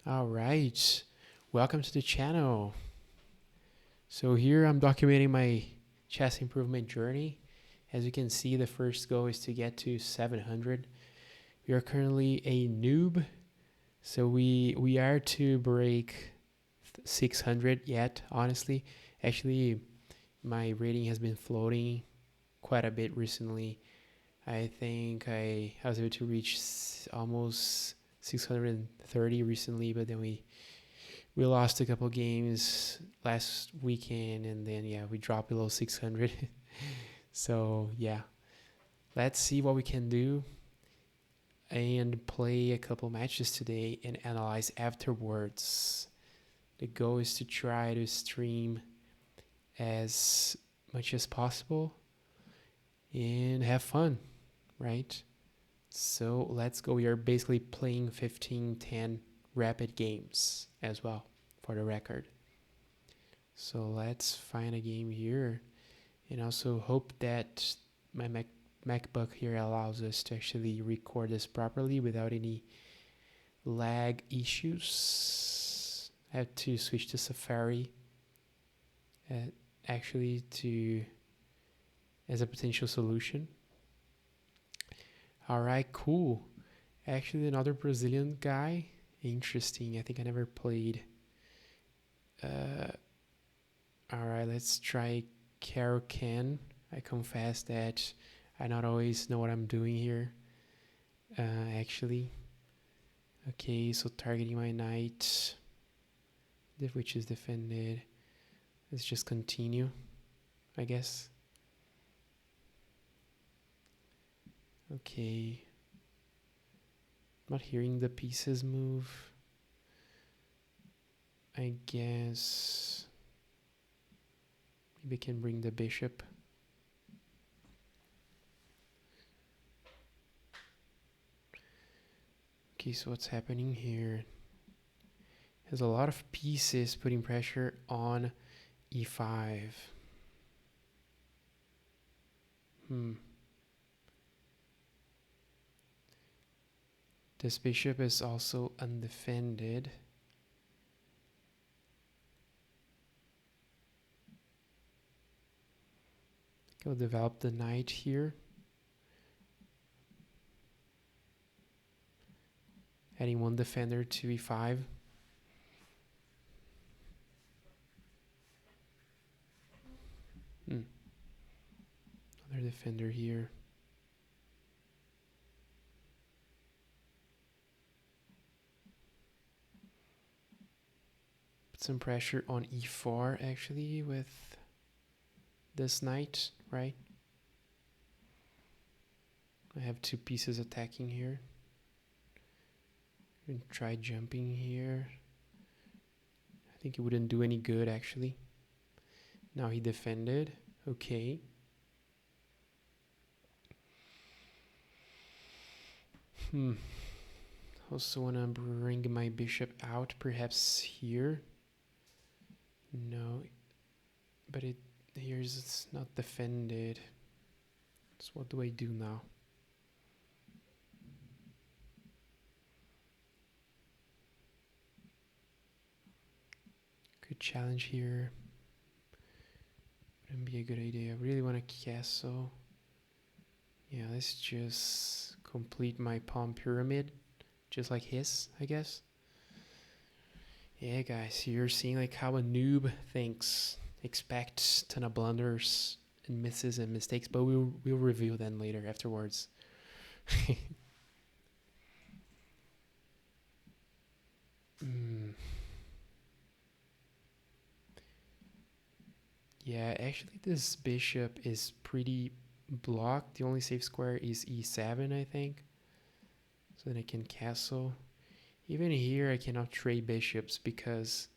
All right. Welcome to the channel. So here I'm documenting my chess improvement journey. As you can see, the first goal is to get to 700. We are currently a noob, so we are to break 600 yet, honestly. Actually, my rating has been floating quite a bit recently. I think I was able to reach almost 630 recently, but then we lost a couple games last weekend, and then yeah, we dropped below 600. So yeah, let's see what we can do and play a couple matches today and analyze afterwards. The goal is to try to stream as much as possible and have fun, right? So let's go. We are basically playing 15-10 rapid games as well, for the record. So let's find a game here and also hope that my MacBook here allows us to actually record this properly without any lag issues. I have to switch to Safari actually to as a potential solution. All right, cool. Actually, another Brazilian guy. Interesting. I think I never played. Uh, all right, let's try Caro-Kann. I confess that I not always know what I'm doing here. Actually. Okay, so targeting my knight, which is defended. Let's just continue, I guess. Okay. Not hearing the pieces move. I guess maybe I can bring the bishop. Okay, so what's happening here? Has a lot of pieces putting pressure on e5. This bishop is also undefended. I'll develop the knight here. Adding one defender to e5. Another defender here. Put some pressure on e4 actually with this knight, right? I have two pieces attacking here. And try jumping here. I think it wouldn't do any good actually. Now he defended. Okay. Also wanna bring my bishop out, perhaps here. No, but it's not defended. So what do I do now? Good challenge here. Wouldn't be a good idea. I really want to castle. Yeah, let's just complete my pawn pyramid, just like his, I guess. Yeah, guys, you're seeing like how a noob thinks. Expect ton of blunders and misses and mistakes, but we'll review them later afterwards. Yeah, actually this bishop is pretty blocked. The only safe square is e7, I think. So then I can castle. Even here I cannot trade bishops because...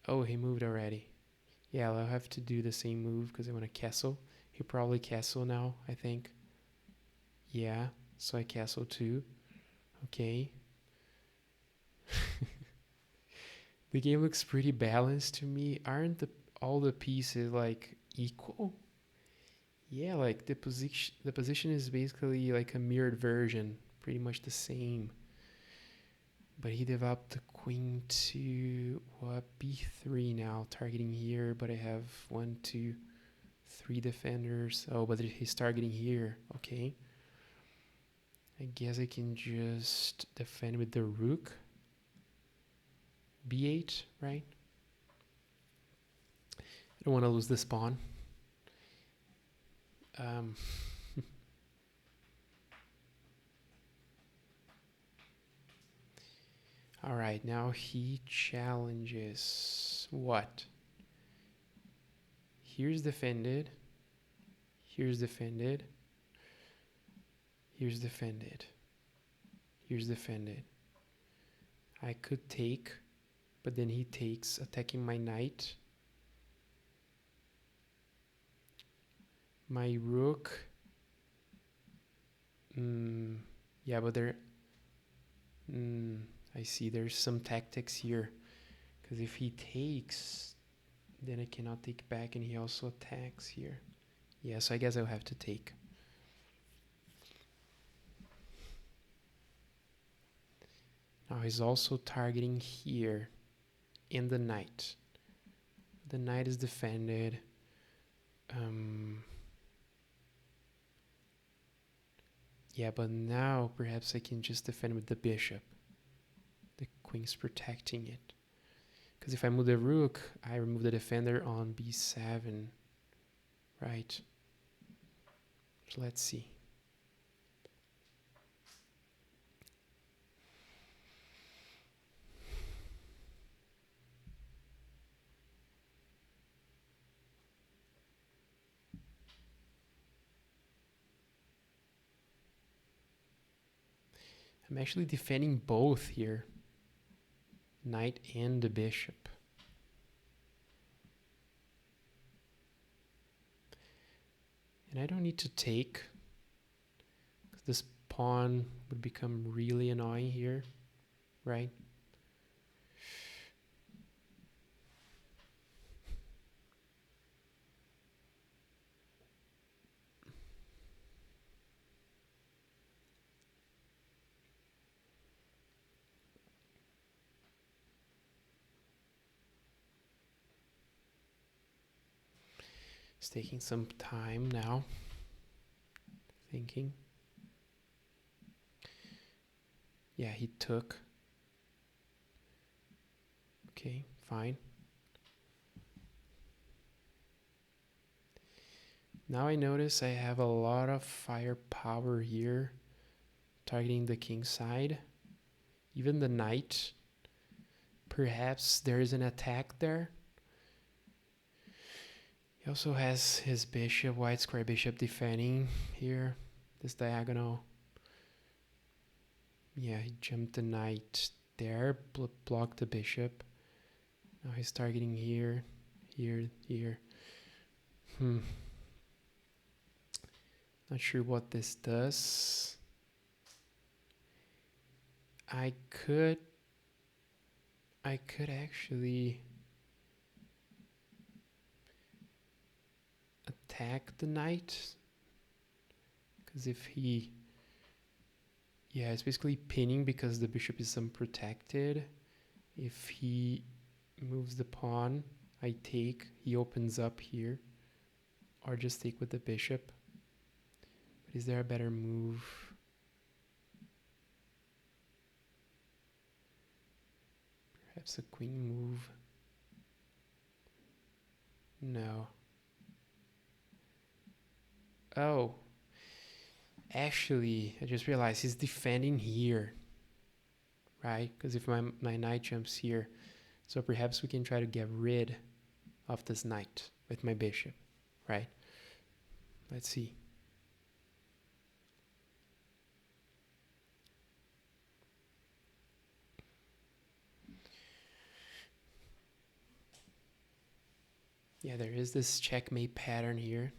Oh, he moved already. Yeah, I'll have to do the same move because I want to castle. He probably castle now, I think. Yeah, so I castle too. Okay. The game looks pretty balanced to me. Aren't all the pieces like equal? Yeah, like the position is basically like a mirrored version, pretty much the same. But he developed the queen to what, b3 now, targeting here. But I have 1, 2, 3 defenders. Oh, but he's targeting here. Okay. I guess I can just defend with the rook. b8, right? I don't want to lose this pawn. All right, now he challenges what? Here's defended. Here's defended. Here's defended. Here's defended. I could take, but then he takes, attacking my knight. My rook. Yeah, but there... I see there's some tactics here. Because if he takes, then I cannot take back, and he also attacks here. Yeah, so I guess I'll have to take. Now he's also targeting here in the knight. The knight is defended. Yeah, but now perhaps I can just defend with the bishop. The queen's protecting it. Because if I move the rook, I remove the defender on b7. Right. So let's see. I'm actually defending both here. Knight and the bishop. And I don't need to take, because this pawn would become really annoying here, right? It's taking some time now, thinking. Yeah, he took. Okay, fine. Now I notice I have a lot of firepower here, targeting the king side. Even the knight. Perhaps there is an attack there. He also has his bishop, white square bishop, defending here, this diagonal. Yeah, he jumped the knight there, blocked the bishop. Now he's targeting here, here, here. Not sure what this does. I could actually attack the knight, because if he, yeah, it's basically pinning because the bishop is unprotected. If he moves the pawn, I take, he opens up here, or just take with the bishop. But is there a better move? Perhaps a queen move? No. Oh, actually, I just realized he's defending here, right? Because if my knight jumps here, so perhaps we can try to get rid of this knight with my bishop, right? Let's see. Yeah, there is this checkmate pattern here.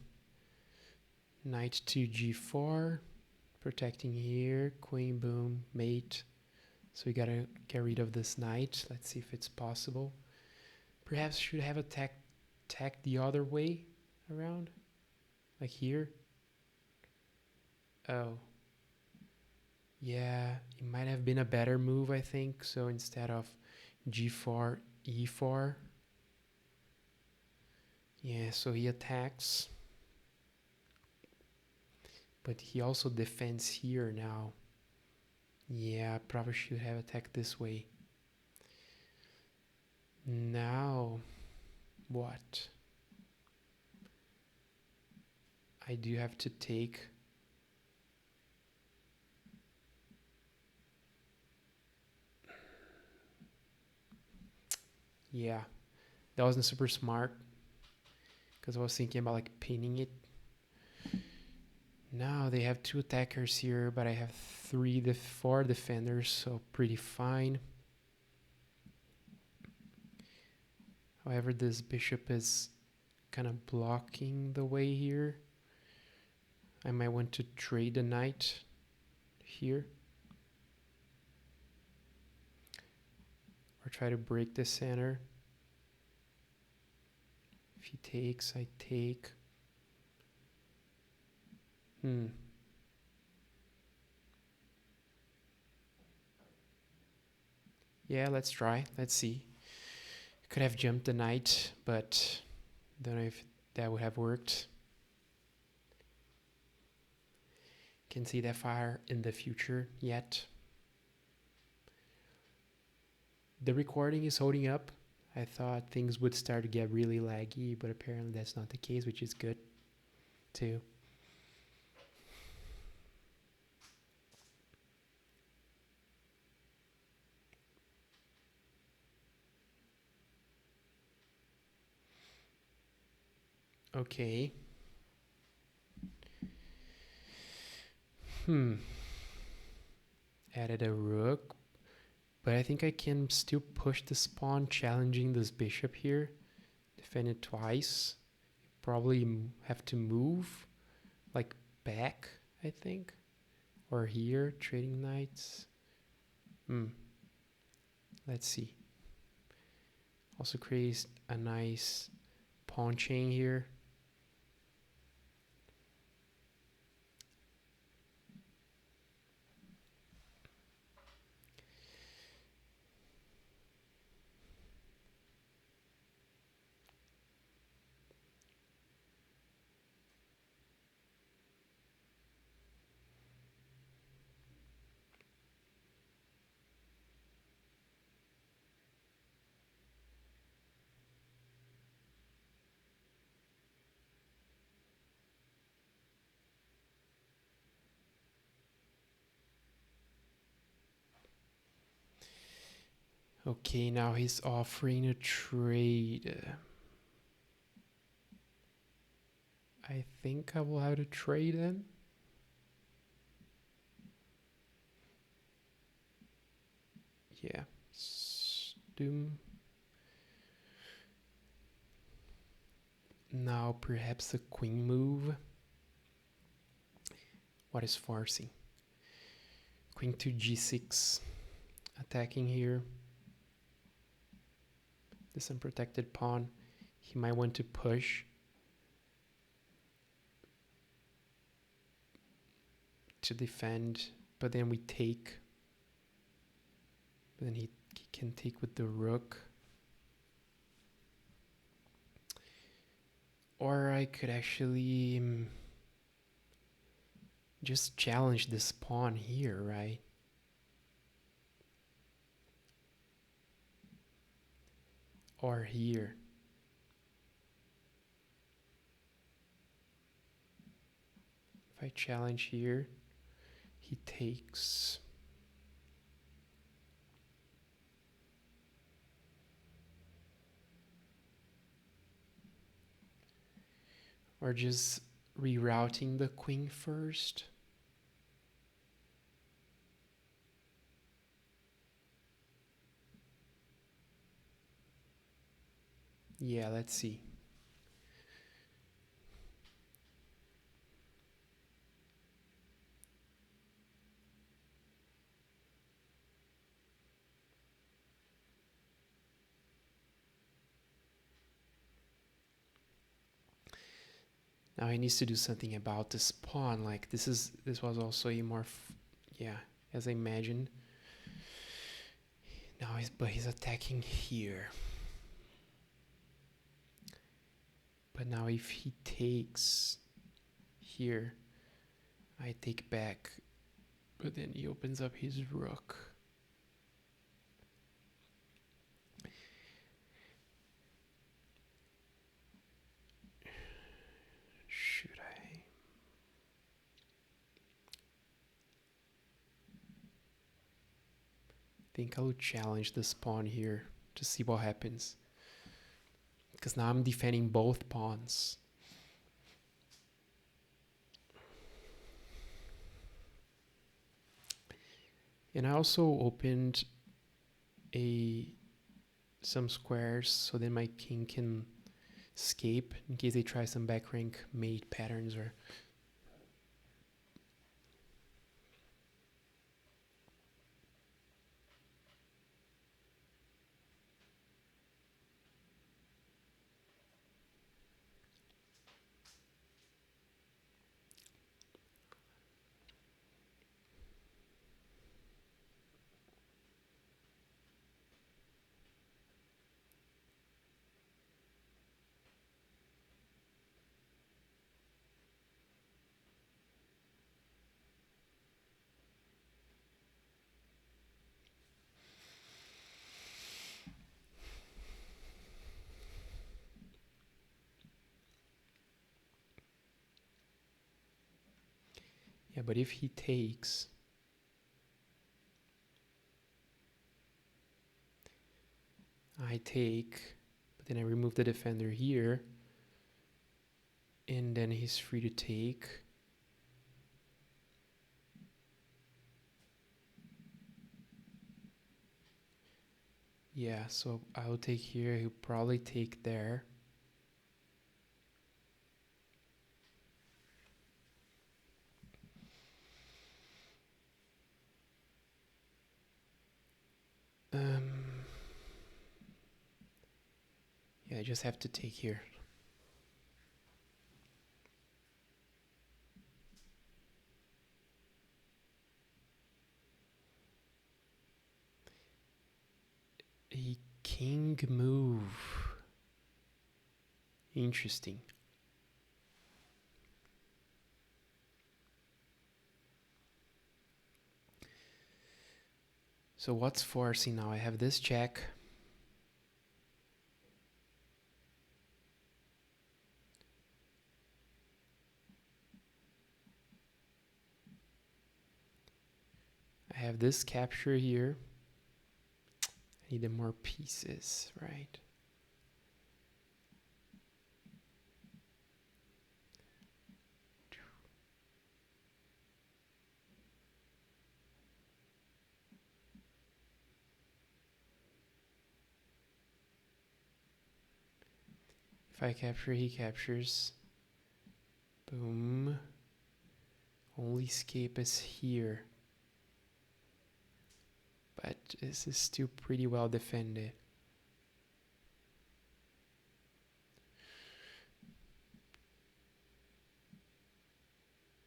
Knight to g4, protecting here, queen, boom, mate. So we gotta get rid of this knight. Let's see if it's possible. Perhaps should have attacked the other way around, like here. Oh. Yeah, it might have been a better move, I think. So instead of g4, e4. Yeah, so he attacks, but he also defends here now. Yeah, probably should have attacked this way. Now, what? I do have to take. Yeah, that wasn't super smart because I was thinking about like pinning it. Now they have two attackers here, but I have four defenders, so pretty fine. However, this bishop is kind of blocking the way here. I might want to trade the knight here. Or try to break the center. If he takes, I take. Yeah, let's try. Let's see. Could have jumped the knight, but don't know if that would have worked. Can see that far in the future yet. The recording is holding up. I thought things would start to get really laggy, but apparently that's not the case, which is good too. Okay. Added a rook, but I think I can still push this pawn, challenging this bishop here. Defend it twice. Probably have to move, like back, I think. Or here, trading knights. Let's see. Also creates a nice pawn chain here. Okay, now he's offering a trade. I think I will have to trade him. Yeah. Doom. Now perhaps a queen move. What is forcing? Queen to g6. Attacking here. This unprotected pawn. He might want to push to defend, but then we take. But then he can take with the rook. Or I could actually just challenge this pawn here, right? Or here. If I challenge here, he takes. Or just rerouting the queen first. Yeah, let's see. Now he needs to do something about this pawn. Like this was also a more, yeah, as I imagined. Now he's attacking here. But now if he takes here, I take back. But then he opens up his rook. Should I? Think I will challenge this pawn here to see what happens. Because now I'm defending both pawns. And I also opened some squares so that my king can escape in case they try some back rank mate patterns or. Yeah, but if he takes, I take, but then I remove the defender here, and then he's free to take. Yeah, so I'll take here, he'll probably take there. Yeah, I just have to take here. A king move. Interesting. So what's forcing now? I have this check. I have this capture here. I need more pieces, right? If I capture, he captures. Boom. Only escape is here. But this is still pretty well defended.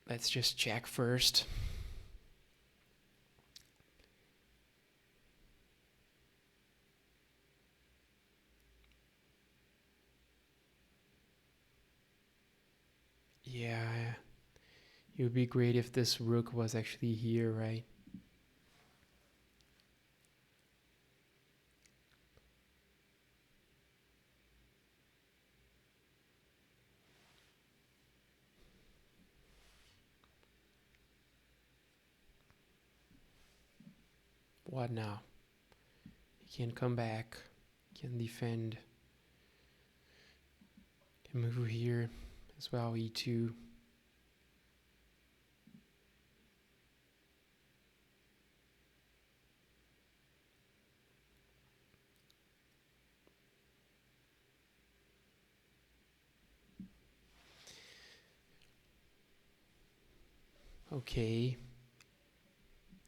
Let's just check first. Yeah, it would be great if this rook was actually here, right? What now? He can come back, can defend, can move here as well, e2. Okay.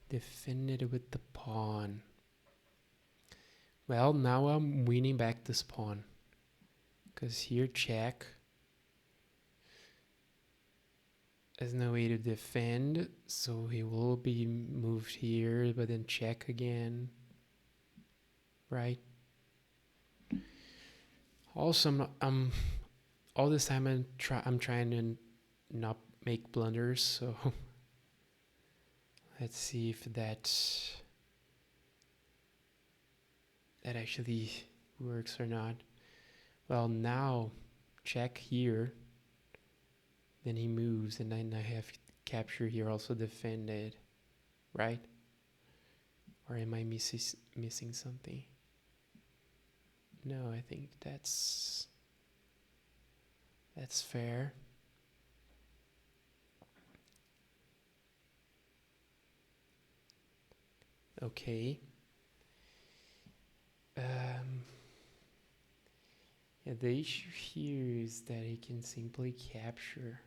Defended with the pawn. Well, now I'm winning back this pawn. Because here check. There's no way to defend, so he will be moved here, but then check again, right? Also, all this time I'm trying to not make blunders, so let's see if that actually works or not. Well, now check here, then he moves, and then I have capture here, also defended, right? Or am I missing something? No, I think that's fair. Okay. Yeah, the issue here is that he can simply capture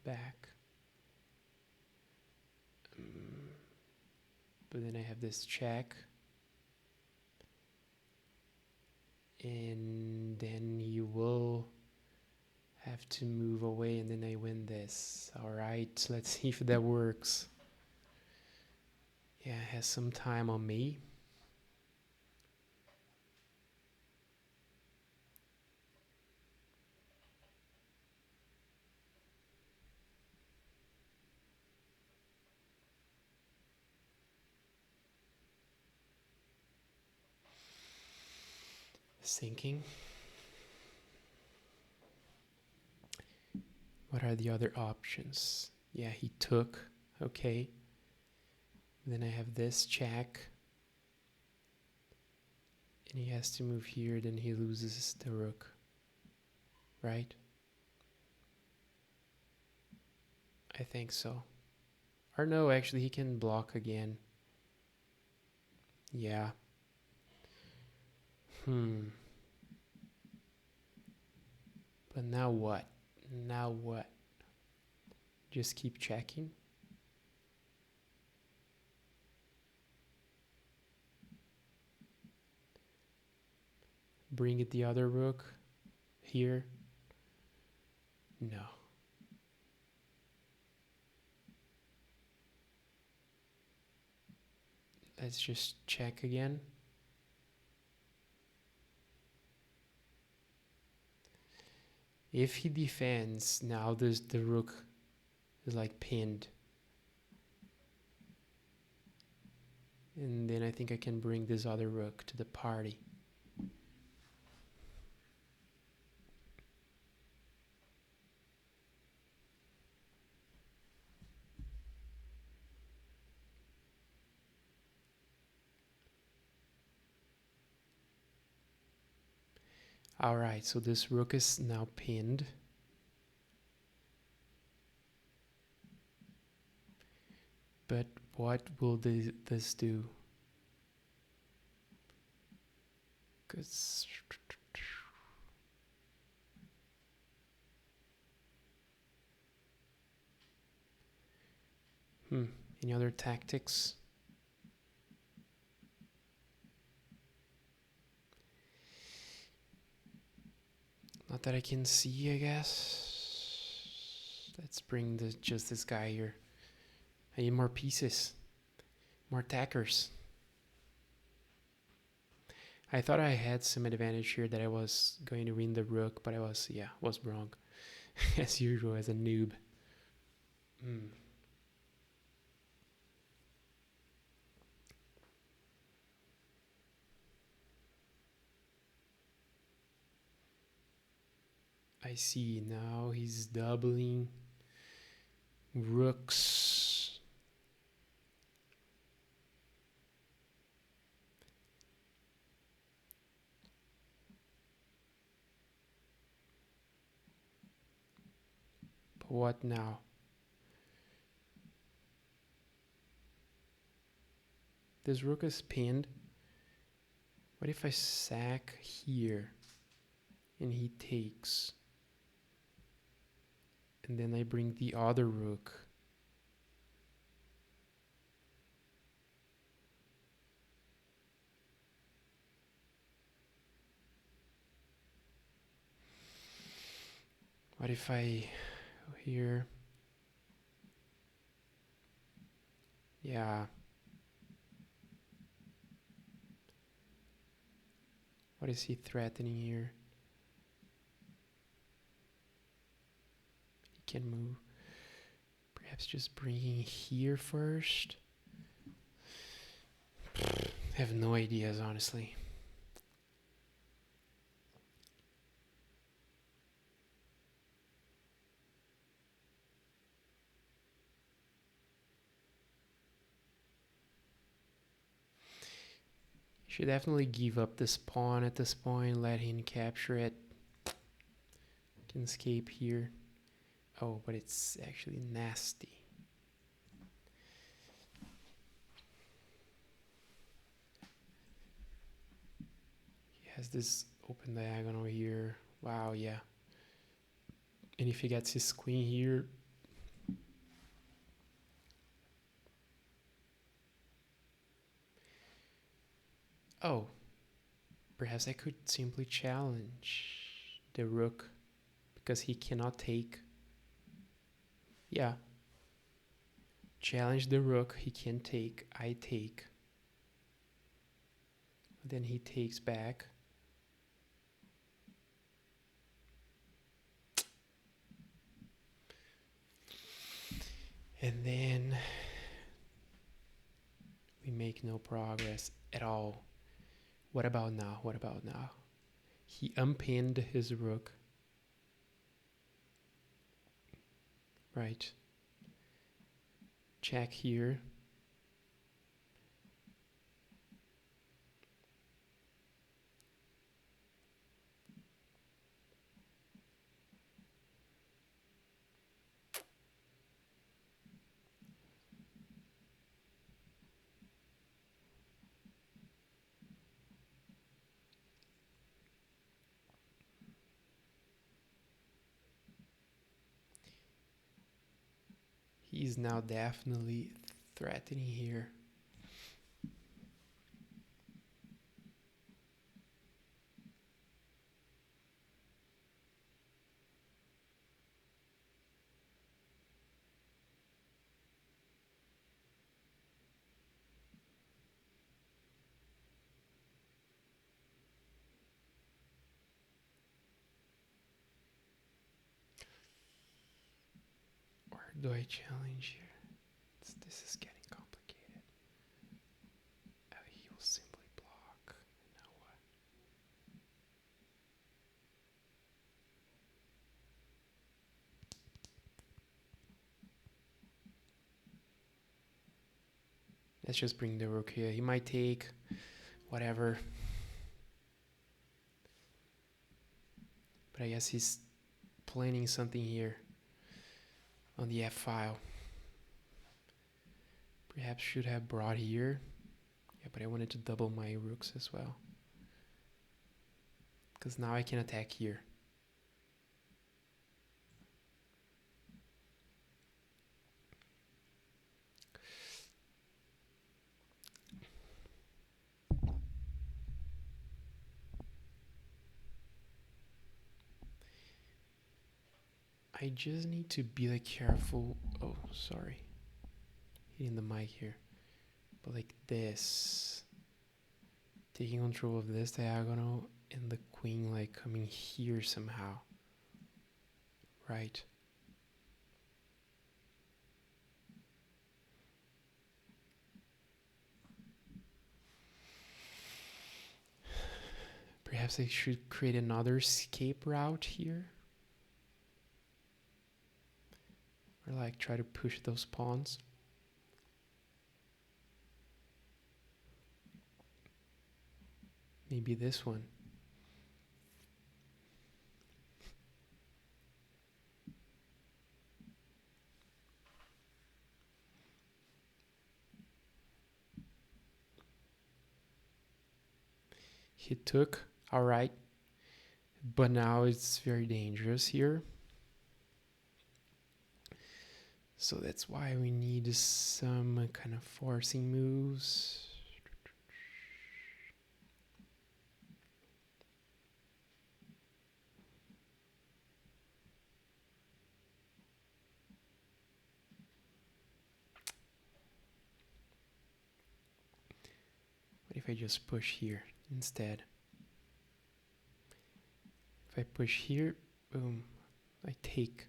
back. But then I have this check. And then you will have to move away, and then I win this. Alright, let's see if that works. Yeah, it has some time on me. Thinking. What are the other options? Yeah, he took. Okay. Then I have this check. And he has to move here, then he loses the rook. Right? I think so. Or no, actually he can block again. Yeah. But now what? Now what? Just keep checking. Bring it the other rook here. No. Let's just check again. If he defends, now the rook is like pinned. And then I think I can bring this other rook to the party. Alright, so this rook is now pinned. But what will this do? Because any other tactics? Not that I can see, I guess. Let's bring just this guy here. I need more pieces. More attackers. I thought I had some advantage here, that I was going to win the rook, but I was wrong. As usual, as a noob. I see, now he's doubling rooks. But what now? This rook is pinned. What if I sack here and he takes? And then I bring the other rook. What if I Go here. Yeah. What is he threatening here? He can move. Perhaps just bringing here first. I have no ideas, honestly. Should definitely give up this pawn at this point, let him capture it. Can escape here. Oh, but it's actually nasty. He has this open diagonal here. Wow, yeah. And if he gets his queen here, oh, perhaps I could simply challenge the rook because he cannot take. Yeah. Challenge the rook, he can take, I take. Then he takes back. And then we make no progress at all. What about now? What about now? He unpinned his rook. Right. Check here. He's now definitely threatening here. Or do I challenge here? This is getting complicated. He will simply block. Now what? Let's just bring the rook here. He might take whatever. But I guess he's planning something here on the f-file. Perhaps should have brought here. Yeah, but I wanted to double my rooks as well. Because now I can attack here. I just need to be like careful. Oh, sorry. Hitting the mic here. But like this. Taking control of this diagonal and the queen like coming here somehow. Right. Perhaps I should create another escape route here. Or like try to push those pawns. Maybe this one. He took, all right. But now it's very dangerous here. So that's why we need some kind of forcing moves. if I just push here instead? If I push here, boom, I take.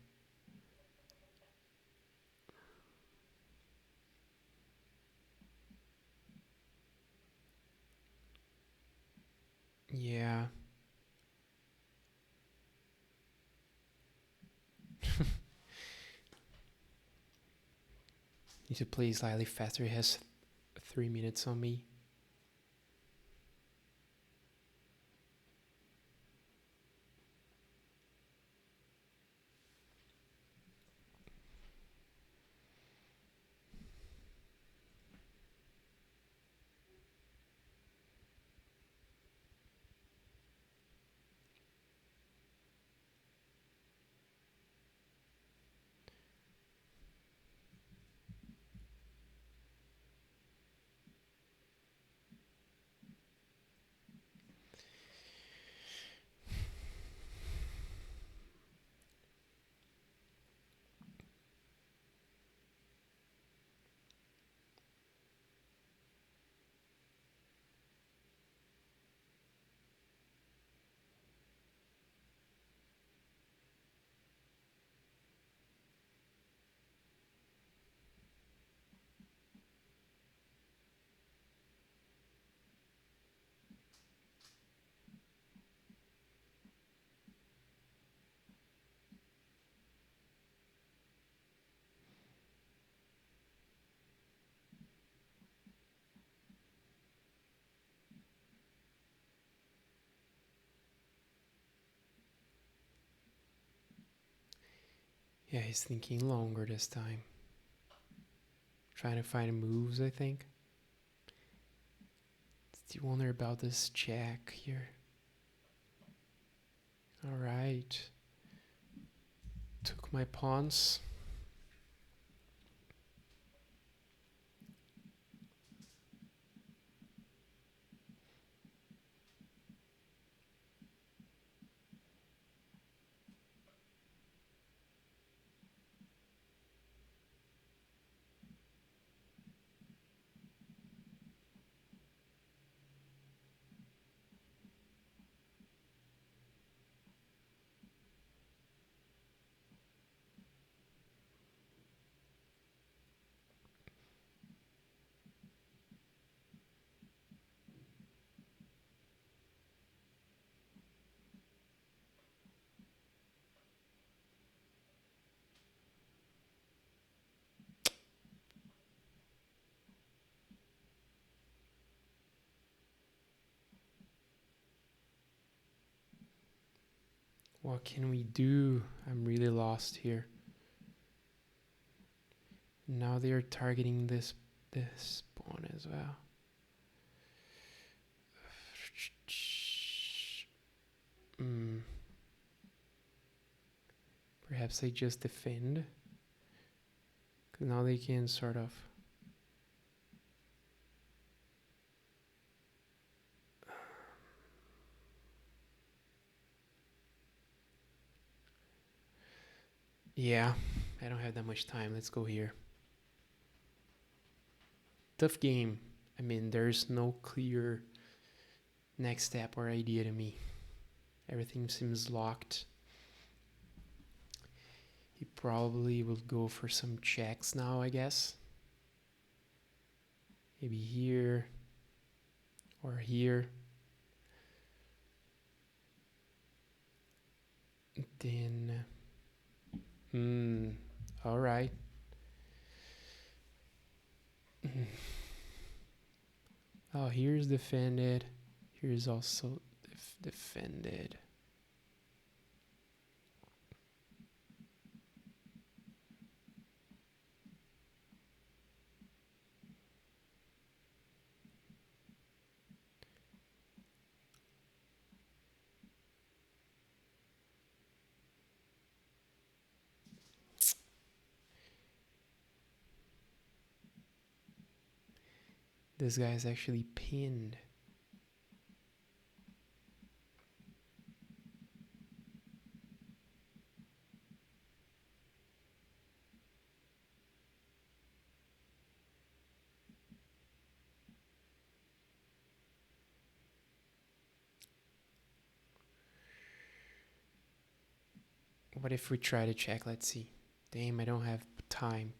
Yeah. Need to play slightly faster. It has 3 minutes on me. Yeah, he's thinking longer this time. Trying to find moves, I think. Do you wonder about this jack here? Alright. Took my pawns. What can we do? I'm really lost here. Now they are targeting this pawn as well. Perhaps I just defend. Because now they can sort of... Yeah, I don't have that much time. Let's go here. Tough game. I mean, there's no clear next step or idea to me. Everything seems locked. He probably will go for some checks now, I guess. Maybe here or here. Then, all right. Oh, here's defended. Here's also defended. This guy is actually pinned. What if we try to check? Let's see. Damn, I don't have time.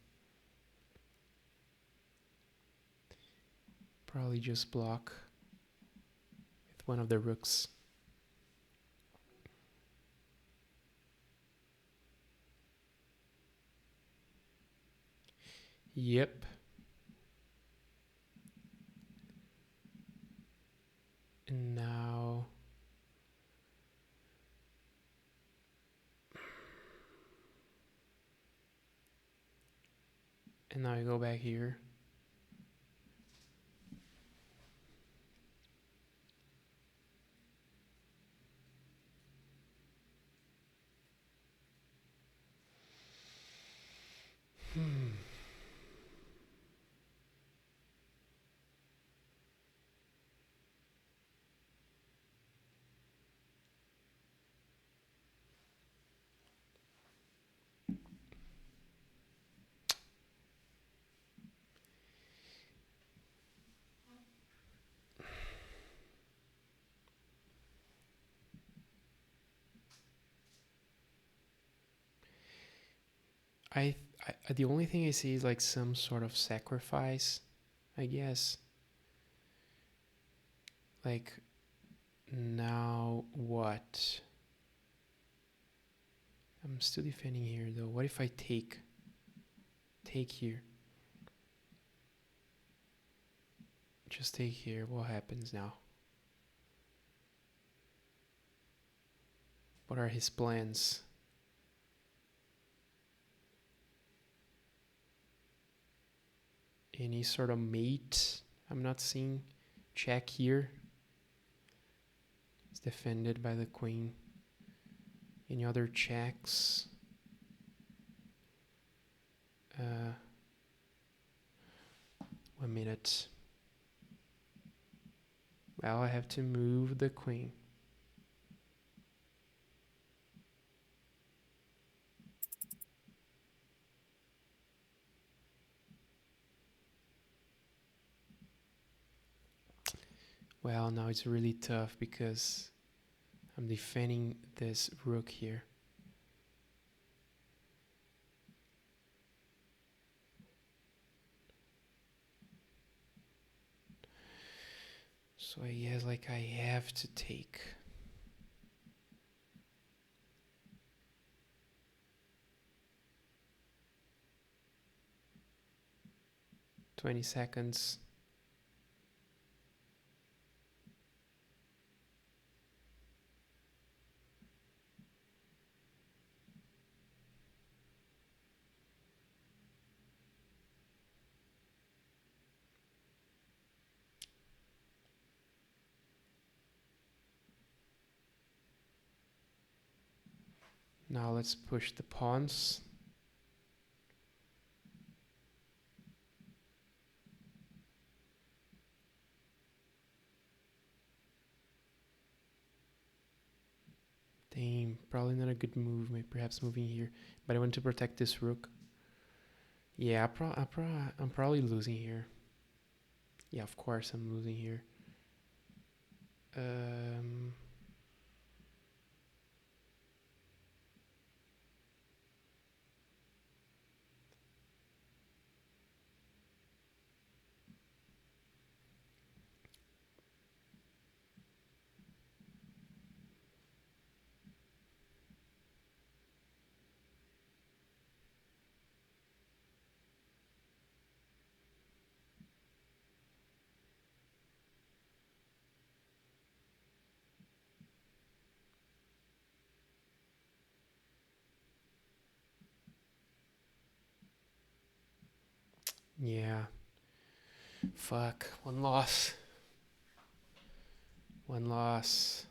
Probably just block with one of the rooks. Yep. And now I go back here. I the only thing I see is like some sort of sacrifice, I guess. Like, now what? I'm still defending here though. What if I take here? Just take here. What happens now? What are his plans? Any sort of mate? I'm not seeing. Check here. It's defended by the queen. Any other checks? 1 minute. Well, I have to move the queen. Well, now it's really tough because I'm defending this rook here. So I guess like I have to take. "20 seconds. Now let's push the pawns. Damn, probably not a good move. Maybe perhaps moving here, but I want to protect this rook. Yeah, I'm probably losing here. Yeah, of course I'm losing here. Yeah. Fuck. One loss. One loss.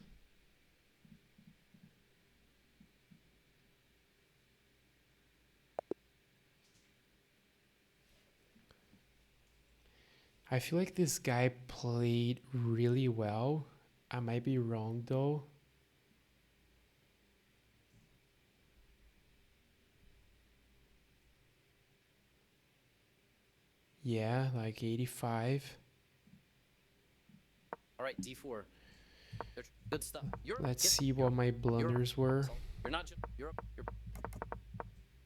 I feel like this guy played really well. I might be wrong though. Yeah, like 85. All right, D4. Good stuff. Let's see what my blunders were. You're not just you're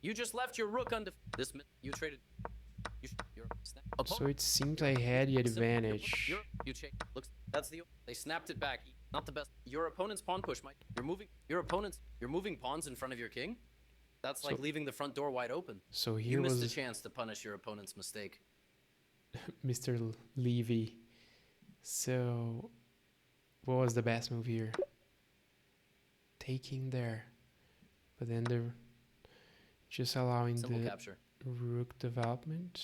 you just left your rook undefended. You traded. Your So it seems I had the advantage. Looks. That's the. They snapped it back. Not the best. Your opponent's pawn push, Mike. You're moving. You're moving pawns in front of your king. That's like leaving the front door wide open. So here you missed was a chance to punish your opponent's mistake. Mr. Levy. So what was the best move here? Taking there. But then they're just allowing Simple the capture. rook development.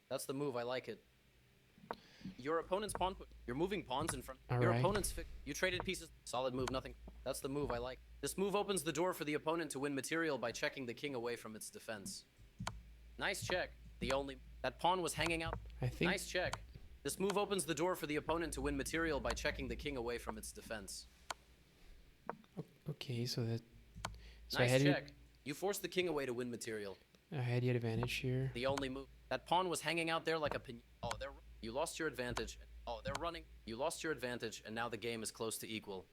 That's the move. I like it. Your opponent's pawn push. You're moving pawns in front. All your right. opponent's you traded pieces. Solid move. Nothing. That's the move I like. This move opens the door for the opponent to win material by checking the king away from its defense. Nice check. That pawn was hanging out. I think Nice check. This move opens the door for the opponent to win material by checking the king away from its defense. okay, so that so Nice I had check. You forced the king away to win material. I had the advantage here. The only move. That pawn was hanging out there like a pin. Oh, you lost your advantage. Oh, they're running. You lost your advantage, and now the game is close to equal.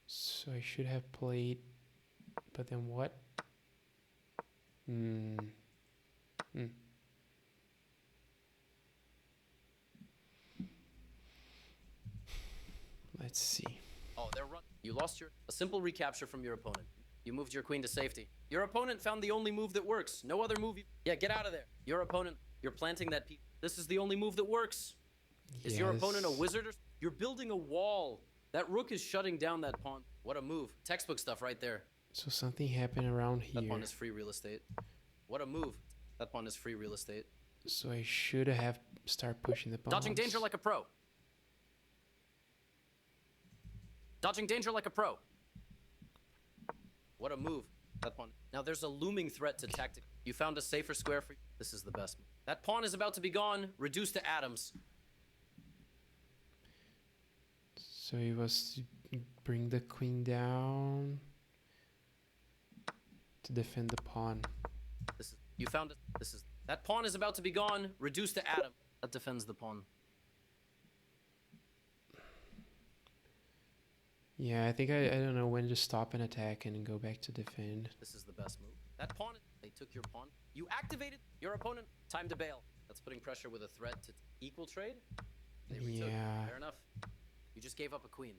So I should have played, but then what? Hmm. Let's see. Oh, they're running. You lost a simple recapture from your opponent. You moved your queen to safety. Your opponent found the only move that works. No other move. Yeah, get out of there. Your opponent. You're planting that piece. This is the only move that works. Is your opponent a wizard? You're building a wall. That rook is shutting down that pawn. What a move. Textbook stuff right there. So something happened around here. That pawn is free real estate. What a move. That pawn is free real estate. So I should have started pushing the pawns. Dodging danger like a pro. Dodging danger like a pro. What a move. That pawn. Now there's a looming threat to tactic. You found a safer square for you. This is the best move. That pawn is about to be gone. Reduced to atoms. So he was to bring the queen down to defend the pawn. You found it. That pawn is about to be gone. Reduced to atoms. That defends the pawn. Yeah, I think I don't know when to stop an attack and go back to defend. This is the best move. That pawn, they took your pawn. You activated your opponent. Time to bail. That's putting pressure with a threat to equal trade. They retook. Yeah. Fair enough. You just gave up a queen.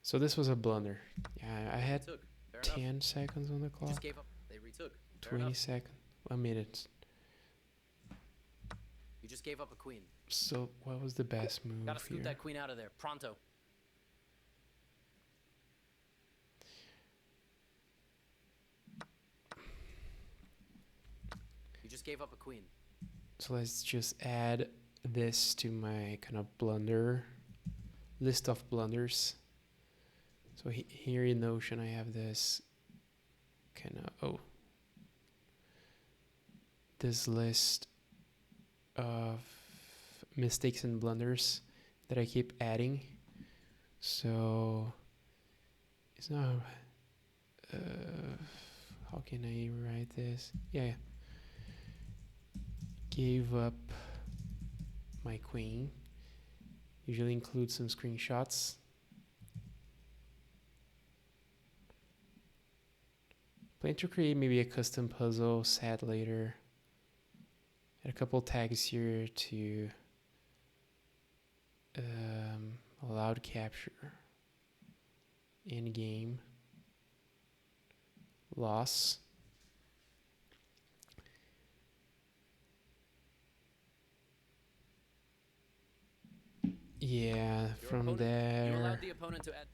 So this was a blunder. Yeah, I had Fair 10 enough. seconds on the You clock. just gave up. They retook. Fair 20 enough. seconds. A minute. You just gave up a queen. So what was the best move Gotta scoot here? that queen out of there. Pronto. You just gave up a queen. So let's just add this to my kind of blunder list of blunders. So here in Notion I have this kind of this list of mistakes and blunders that I keep adding. So it's not how can I write this? Yeah. Gave up my queen. Usually include some screenshots. Plan to create maybe a custom puzzle set later. Add a couple tags here to allowed capture, in game, loss. Yeah, from there, You allowed the opponent to add.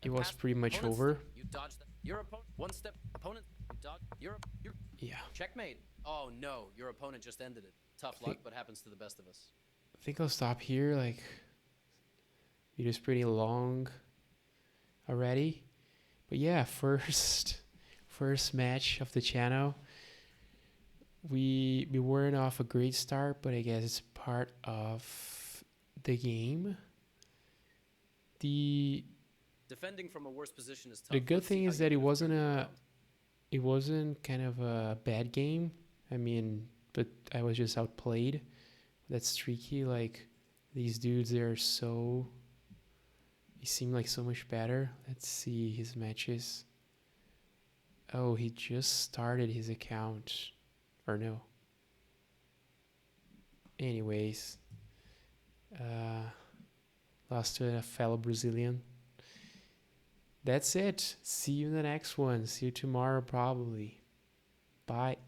it was pretty much opponent's over. step, you dodged that. Your opponent, one step. Opponent, you dodge. Your Yeah, checkmate. Oh no, your opponent just ended it. Tough luck, but happens to the best of us. I think I'll stop here. Like, video's pretty long already. But yeah, first match of the channel. We weren't off a great start, but I guess it's part of the game. The Defending from a worse position is tough. the good Let's see thing how is you that it do wasn't kind of a bad game. I mean, but I was just outplayed. That's tricky. Like, these dudes, they're so He seemed like so much better. Let's see his matches. Oh, he just started his account. Or no. Anyways. Lost to a fellow Brazilian. That's it. See you in the next one. See you tomorrow probably. Bye.